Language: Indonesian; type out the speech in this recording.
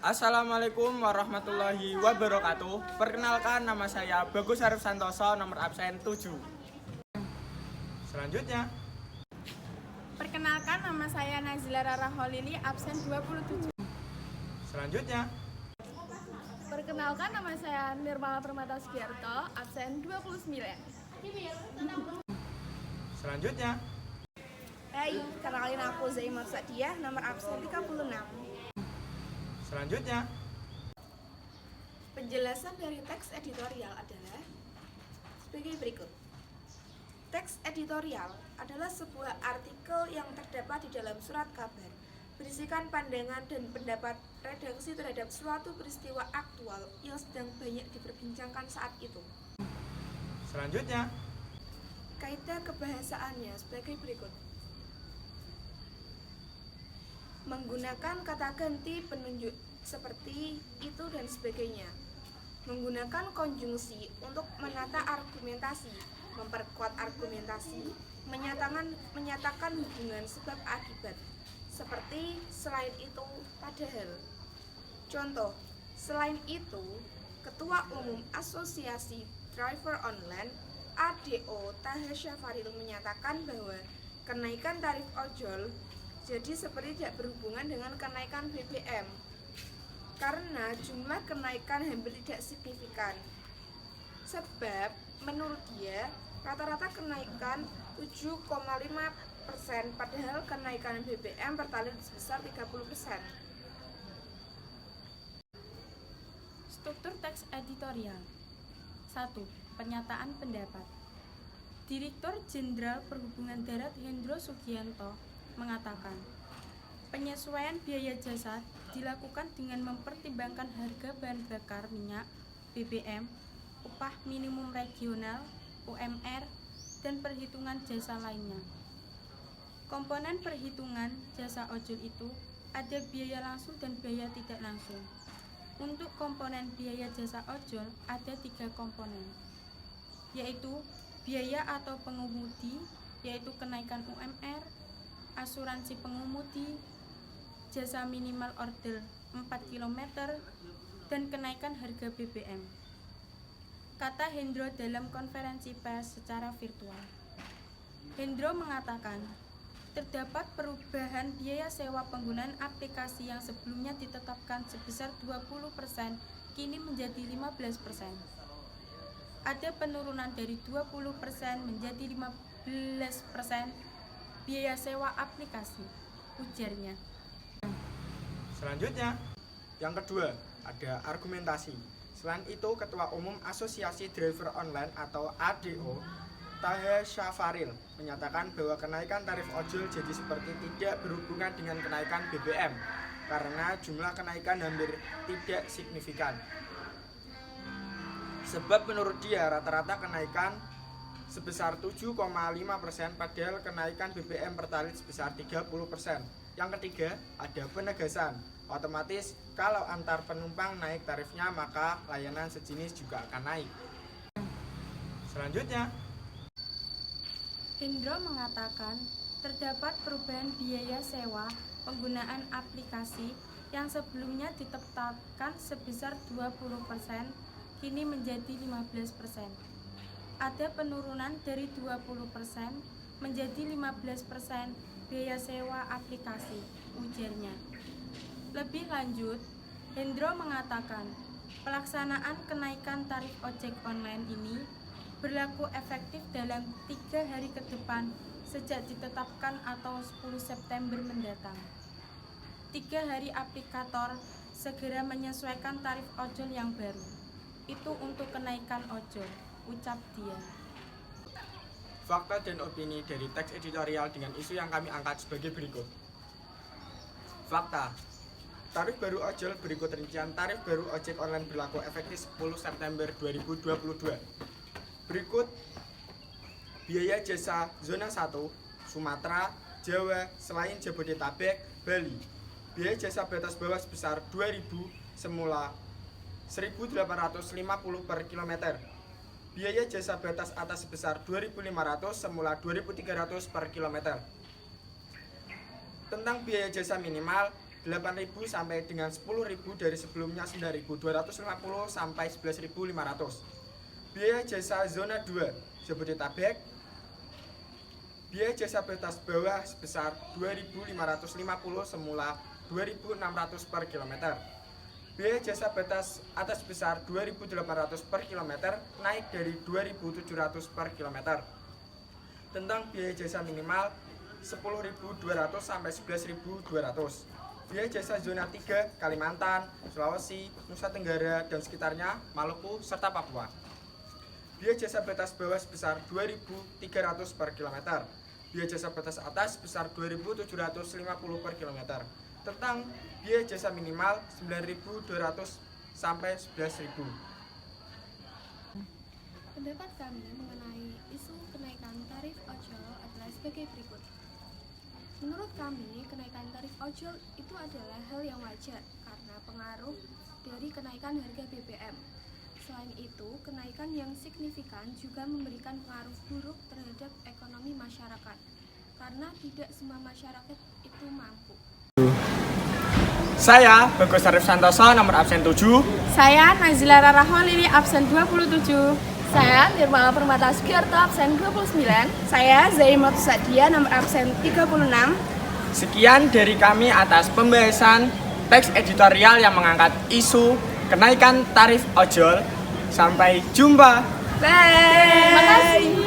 Assalamualaikum warahmatullahi wabarakatuh. Perkenalkan, nama saya Bagus Arif Santoso, nomor absen 7. Selanjutnya, Perkenalkan, nama saya Nazila Rara Holili, absen 27. selanjutnya, Perkenalkan, nama saya Nirmala Permata Sugiarto, absen 29. selanjutnya, Hai, kenalin aku Zaimar Sadiah, nomor absen 36. selanjutnya, Penjelasan dari teks editorial adalah sebagai berikut. Teks editorial adalah sebuah artikel yang terdapat di dalam surat kabar, berisikan pandangan dan pendapat redaksi terhadap suatu peristiwa aktual yang sedang banyak diperbincangkan saat itu. selanjutnya, Kaidah kebahasaannya sebagai berikut. Menggunakan kata ganti penunjuk seperti itu dan sebagainya. Menggunakan konjungsi untuk menata argumentasi, memperkuat argumentasi, menyatakan hubungan sebab akibat. Seperti selain itu, padahal. Contoh, selain itu, Ketua Umum Asosiasi Driver Online ADO Taha Syafaril menyatakan bahwa kenaikan tarif ojol jadi seperti tidak berhubungan dengan kenaikan BBM karena jumlah kenaikan hampir tidak signifikan. Sebab menurut dia rata-rata kenaikan 7,5% padahal kenaikan BBM pertalite sebesar 30%. Struktur teks editorial. 1. Pernyataan pendapat. Direktur Jenderal Perhubungan Darat Hendro Sugianto mengatakan, penyesuaian biaya jasa dilakukan dengan mempertimbangkan harga bahan bakar minyak, BBM, upah minimum regional, UMR, dan perhitungan jasa lainnya. Komponen perhitungan jasa ojol itu ada biaya langsung dan biaya tidak langsung. Untuk komponen biaya jasa ojol ada 3 komponen, yaitu biaya atau pengemudi, yaitu kenaikan UMR, asuransi pengemudi, jasa minimal order 4 km, dan kenaikan harga BBM. Kata Hendro dalam konferensi pers secara virtual. Hendro mengatakan, terdapat perubahan biaya sewa penggunaan aplikasi yang sebelumnya ditetapkan sebesar 20% kini menjadi 15%. Ada penurunan dari 20% menjadi 15% biaya sewa aplikasi, ujarnya. selanjutnya. Yang kedua, ada argumentasi. Selain itu, Ketua Umum Asosiasi Driver Online atau ADO Taha Syafaril menyatakan bahwa kenaikan tarif ojol jadi seperti tidak berhubungan dengan kenaikan BBM karena jumlah kenaikan hampir tidak signifikan. Sebab menurut dia rata-rata kenaikan sebesar 7,5% padahal kenaikan BBM pertalite sebesar 30%. Yang ketiga, ada penegasan. Otomatis kalau antar penumpang naik tarifnya maka layanan sejenis juga akan naik. Selanjutnya, Hendro mengatakan terdapat perubahan biaya sewa penggunaan aplikasi yang sebelumnya ditetapkan sebesar 20% kini menjadi 15%. Ada penurunan dari 20% menjadi 15% biaya sewa aplikasi, ujarnya. Lebih lanjut, Hendro mengatakan pelaksanaan kenaikan tarif ojek online ini berlaku efektif dalam 3 hari ke depan sejak ditetapkan atau 10 September mendatang. 3 hari aplikator segera menyesuaikan tarif ojol yang baru. Itu untuk kenaikan ojol, ucap dia. fakta dan opini dari teks editorial dengan isu yang kami angkat sebagai berikut. Fakta. Tarif baru ojol berikut rincian tarif baru ojek online berlaku efektif 10 September 2022. Berikut biaya jasa zona 1, Sumatera, Jawa, selain Jabodetabek, Bali. Biaya jasa batas bawah sebesar 2.000 semula 1.850 per kilometer. Biaya jasa batas atas sebesar 2.500 semula 2.300 per kilometer. Tentang biaya jasa minimal, 8.000 sampai dengan 10.000 dari sebelumnya 9.250 sampai 11.500. Biaya jasa zona 2 Jabodetabek, biaya jasa batas bawah sebesar 2.550 semula 2.600 per kilometer. Biaya jasa batas atas sebesar 2.800 per kilometer naik dari 2.700 per kilometer. Tentang biaya jasa minimal 10.200 sampai 11.200. Biaya jasa zona 3 Kalimantan, Sulawesi, Nusa Tenggara dan sekitarnya, Maluku serta Papua. Biaya jasa batas bawah sebesar 2.300 per kilometer. Biaya jasa batas atas sebesar 2.750 per kilometer. Tentang biaya jasa minimal 9.200 sampai 11.000. Pendapat kami mengenai isu kenaikan tarif ojol adalah sebagai berikut. Menurut kami, kenaikan tarif ojol itu adalah hal yang wajar karena pengaruh dari kenaikan harga BBM. Selain itu, kenaikan yang signifikan juga memberikan pengaruh buruk terhadap ekonomi masyarakat karena tidak semua masyarakat itu mampu. Saya Bagus Arif Santoso, nomor absen 7. Saya Nazila Rahwalili, absen 27. Saya Nirmala Permata Sugiarto, absen 29. Saya Zaimatu Sadia, nomor absen 36. Sekian dari kami atas pembahasan teks editorial yang mengangkat isu kenaikan tarif ojol. Sampai jumpa. Bye. Terima kasih.